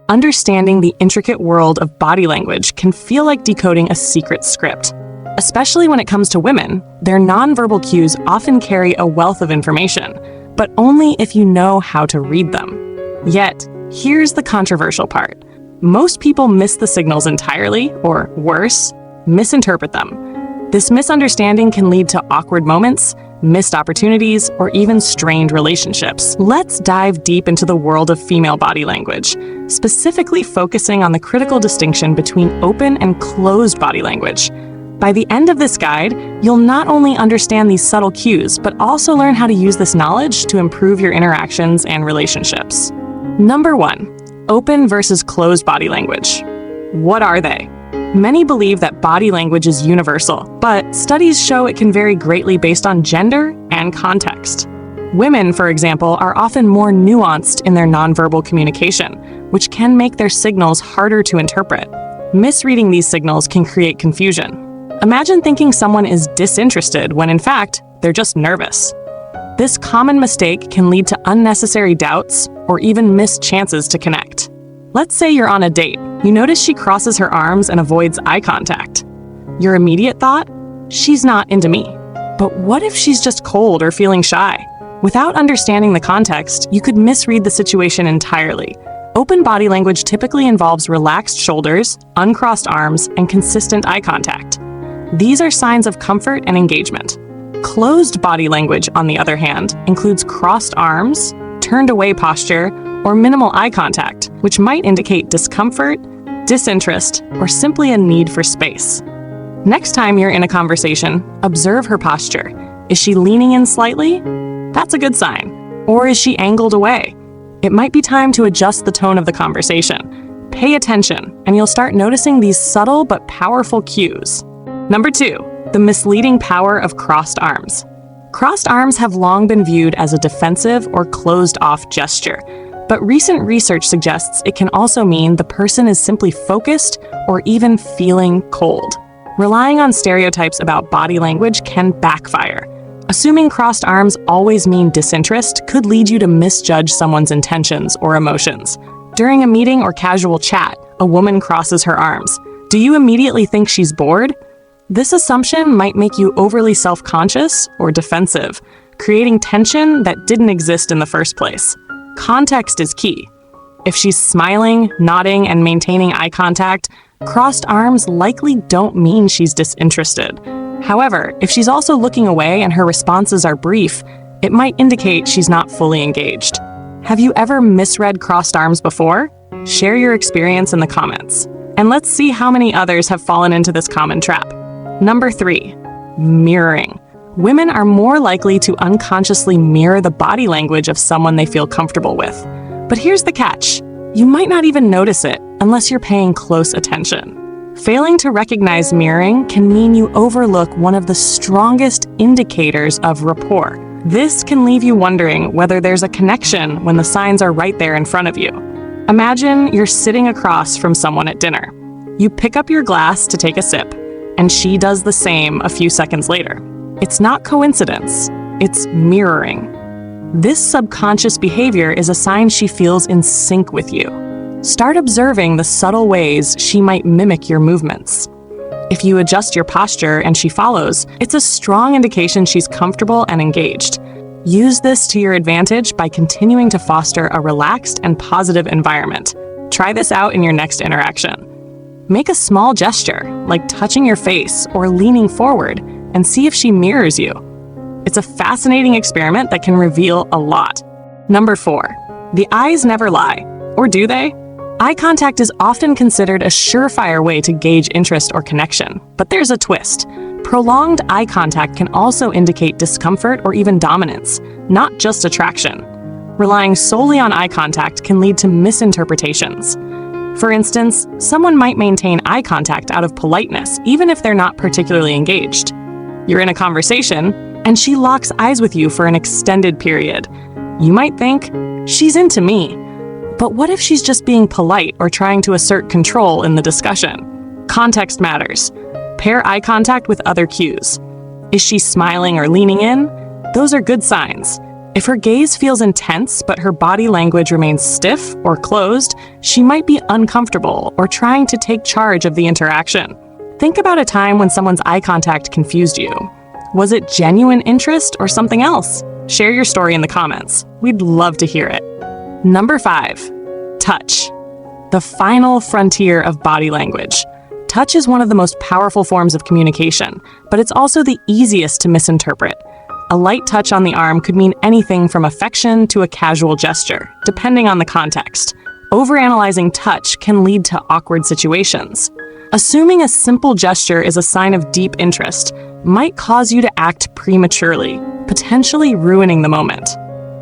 Understanding the intricate world of body language can feel like decoding a secret script. Especially when it comes to women, their nonverbal cues often carry a wealth of information, but only if you know how to read them. Yet, here's the controversial part. Most people miss the signals entirely, or worse, misinterpret them. This misunderstanding can lead to awkward moments, missed opportunities, or even strained relationships. Let's dive deep into the world of female body language, specifically focusing on the critical distinction between open and closed body language. By the end of this guide, you'll not only understand these subtle cues, but also learn how to use this knowledge to improve your interactions and relationships. Number 1. Open versus closed body language. What are they? Many believe that body language is universal, but studies show it can vary greatly based on gender and context. Women, for example, are often more nuanced in their nonverbal communication, which can make their signals harder to interpret. Misreading these signals can create confusion. Imagine thinking someone is disinterested when in fact, they're just nervous. This common mistake can lead to unnecessary doubts or even missed chances to connect. Let's say you're on a date. You notice she crosses her arms and avoids eye contact. Your immediate thought? She's not into me. But what if she's just cold or feeling shy? Without understanding the context, you could misread the situation entirely. Open body language typically involves relaxed shoulders, uncrossed arms, and consistent eye contact. These are signs of comfort and engagement. Closed body language, on the other hand, includes crossed arms, turned away posture, or minimal eye contact, which might indicate discomfort, disinterest, or simply a need for space. Next time you're in a conversation, observe her posture. Is she leaning in slightly? That's a good sign. Or is she angled away? It might be time to adjust the tone of the conversation. Pay attention, and you'll start noticing these subtle but powerful cues. Number 2, the misleading power of crossed arms. Crossed arms have long been viewed as a defensive or closed-off gesture, but recent research suggests it can also mean the person is simply focused or even feeling cold. Relying on stereotypes about body language can backfire. Assuming crossed arms always mean disinterest could lead you to misjudge someone's intentions or emotions. During a meeting or casual chat, a woman crosses her arms. Do you immediately think she's bored? This assumption might make you overly self-conscious or defensive, creating tension that didn't exist in the first place. Context is key. If she's smiling, nodding, and maintaining eye contact, crossed arms likely don't mean she's disinterested. However, if she's also looking away and her responses are brief, it might indicate she's not fully engaged. Have you ever misread crossed arms before? Share your experience in the comments. And let's see how many others have fallen into this common trap. Number 3, mirroring. Women are more likely to unconsciously mirror the body language of someone they feel comfortable with. But here's the catch. You might not even notice it unless you're paying close attention. Failing to recognize mirroring can mean you overlook one of the strongest indicators of rapport. This can leave you wondering whether there's a connection when the signs are right there in front of you. Imagine you're sitting across from someone at dinner. You pick up your glass to take a sip, and she does the same a few seconds later. It's not coincidence, it's mirroring. This subconscious behavior is a sign she feels in sync with you. Start observing the subtle ways she might mimic your movements. If you adjust your posture and she follows, it's a strong indication she's comfortable and engaged. Use this to your advantage by continuing to foster a relaxed and positive environment. Try this out in your next interaction. Make a small gesture, like touching your face or leaning forward, and see if she mirrors you. It's a fascinating experiment that can reveal a lot. Number 4, the eyes never lie. Or do they? Eye contact is often considered a surefire way to gauge interest or connection, but there's a twist. Prolonged eye contact can also indicate discomfort or even dominance, not just attraction. Relying solely on eye contact can lead to misinterpretations. For instance, someone might maintain eye contact out of politeness, even if they're not particularly engaged. You're in a conversation, and she locks eyes with you for an extended period. You might think, she's into me. But what if she's just being polite or trying to assert control in the discussion? Context matters. Pair eye contact with other cues. Is she smiling or leaning in? Those are good signs. If her gaze feels intense but her body language remains stiff or closed, she might be uncomfortable or trying to take charge of the interaction. Think about a time when someone's eye contact confused you. Was it genuine interest or something else? Share your story in the comments. We'd love to hear it. Number 5, touch. The final frontier of body language. Touch is one of the most powerful forms of communication, but it's also the easiest to misinterpret. A light touch on the arm could mean anything from affection to a casual gesture, depending on the context. Overanalyzing touch can lead to awkward situations. Assuming a simple gesture is a sign of deep interest might cause you to act prematurely, potentially ruining the moment.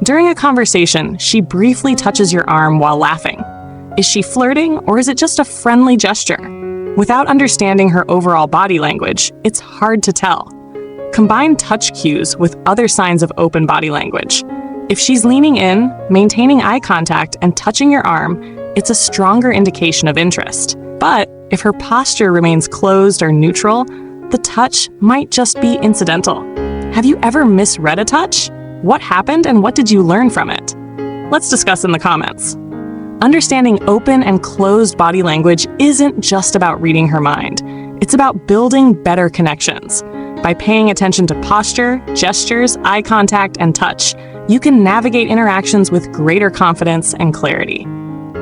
During a conversation, she briefly touches your arm while laughing. Is she flirting, or is it just a friendly gesture? Without understanding her overall body language, it's hard to tell. Combine touch cues with other signs of open body language. If she's leaning in, maintaining eye contact, and touching your arm, it's a stronger indication of interest. But if her posture remains closed or neutral, the touch might just be incidental. Have you ever misread a touch? What happened and what did you learn from it? Let's discuss in the comments. Understanding open and closed body language isn't just about reading her mind. It's about building better connections. By paying attention to posture, gestures, eye contact, and touch, you can navigate interactions with greater confidence and clarity.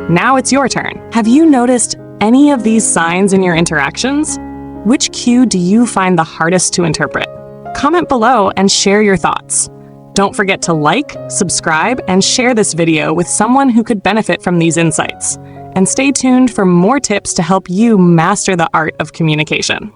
Now it's your turn. Have you noticed any of these signs in your interactions? Which cue do you find the hardest to interpret? Comment below and share your thoughts. Don't forget to like, subscribe, and share this video with someone who could benefit from these insights. And stay tuned for more tips to help you master the art of communication.